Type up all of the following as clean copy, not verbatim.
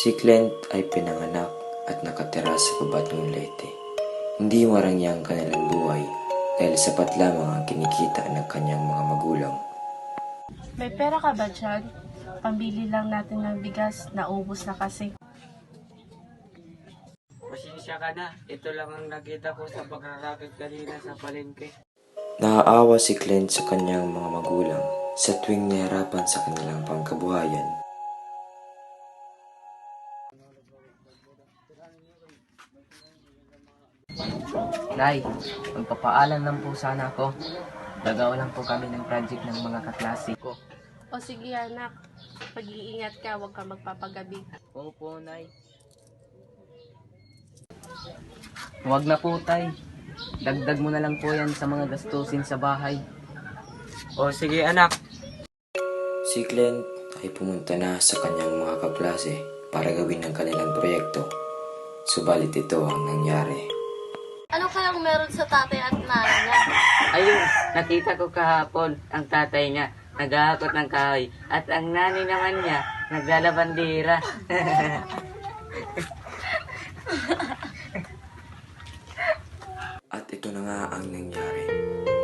Si Clint ay pinanganak at nakatira sa Gubat ng Leyte. Hindi marangya ang kanilang buhay dahil sapat lamang ang kinikita ng kanyang mga magulang. May pera ka ba dyan? Pambili lang natin ng bigas, naubos na kasi. Pasensya ka na. Ito lang ang nakita ko sa pagkakakit kanina sa palengke. Naaawa si Clint sa kanyang mga magulang sa tuwing nahirapan sa kanilang pangkabuhayan. Nay, magpapaalam lang po sana ako. Gagawa lang po kami ng project ng mga kaklase ko. O sige anak, pag-iingat ka, huwag ka magpapagabi. Opo, Nay. Huwag na po, Tay. Dagdag mo na lang po yan sa mga gastusin sa bahay. O sige anak. Si Clint ay pumunta na sa kanyang mga kaklase para gawin ang kanilang proyekto. Subalit ito ang nangyari. Ano kayang meron sa tatay at nanay niya? Ayun, nakita ko kahapon ang tatay niya naghahakot ng kahoy at ang nanay naman niya naglalabandira. At ito na nga ang nangyari.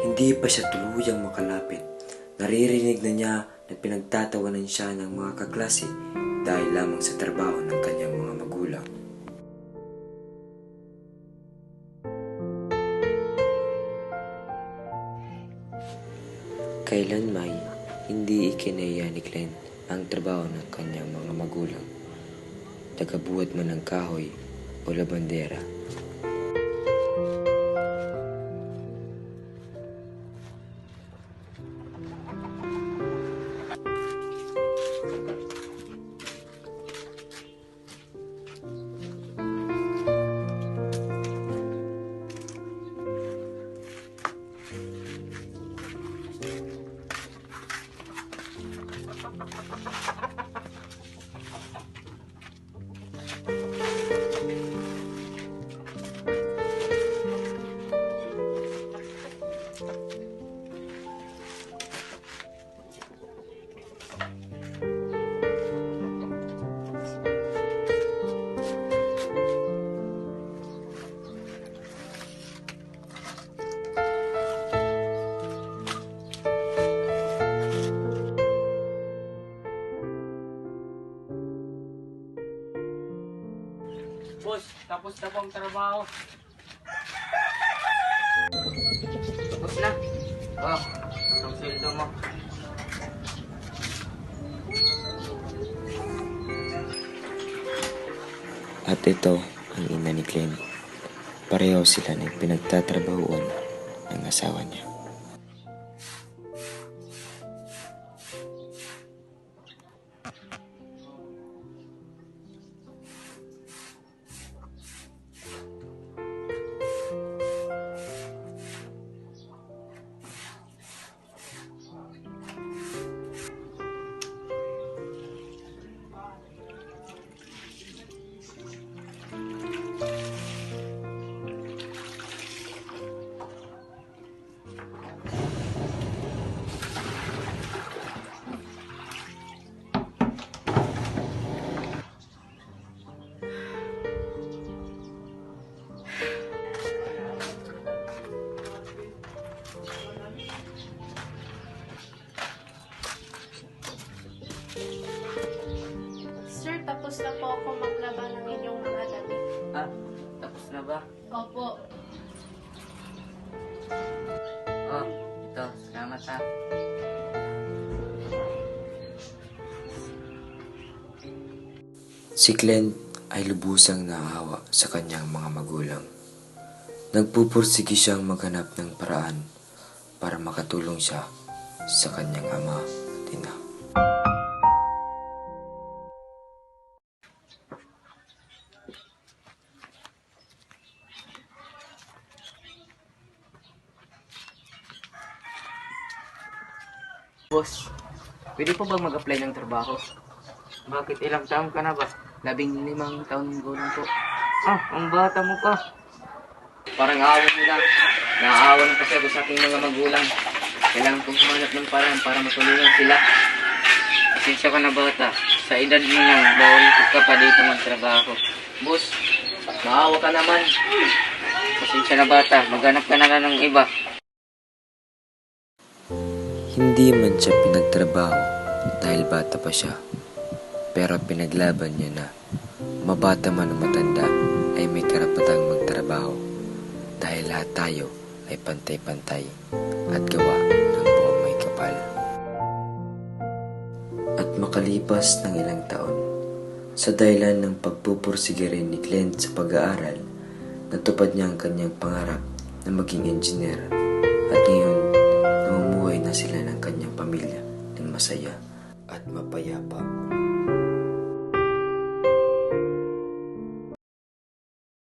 Hindi pa siya tuluyang makalapit. Naririnig na niya na pinagtatawanan siya ng mga kaklase dahil lamang sa trabaho ng kanyang mga magulang. Kailanmay, hindi ikinaya ni Clint ang trabaho ng kanyang mga magulang. Tagabuhat man ng kahoy o labandera. Boss, tapos na po ang trabaho. Tapos na. Oh, ang sweldo mo. At ito ang ina ni Clint. Pareho sila na pinagtatrabahuan ng asawa niya. Sir, tapos na po ako maglaba ng inyong mga damit. Ah, tapos na ba? Opo. Oh, ito. Salamat ha. Si Clint ay lubusang naawa sa kanyang mga magulang. Nagpupursigi siyang maghanap ng paraan para makatulong siya sa kanyang ama at ina. Boss, pwede po bang mag-apply ng trabaho? Bakit ilang taon ka na ba? 15 taon gulang po. Ah, ang bata mo pa. Parang awa mo lang. Naaawa na kasi ako sa aking mga magulang. Kailangan kong humanap ng paraan para matulungan sila. Pasensya ka na bata. Sa edad mo lang, bawal ka pa dito magtrabaho. Boss, maawa ka naman. Pasensya na bata, maghanap ka na lang ng iba. Hindi man siya pinagtrabaho dahil bata pa siya. Pero pinaglaban niya na mabata man o matanda ay may karapatang magtrabaho dahil lahat tayo ay pantay-pantay at gawa ng buong may kapal. At makalipas ng ilang taon, sa dahilan ng pagpupursige rin ni Clint sa pag-aaral, natupad niya ang kanyang pangarap na maging engineer at ngayon namumuhay na sila ng kanyang pamilya ng masaya at mapayapa.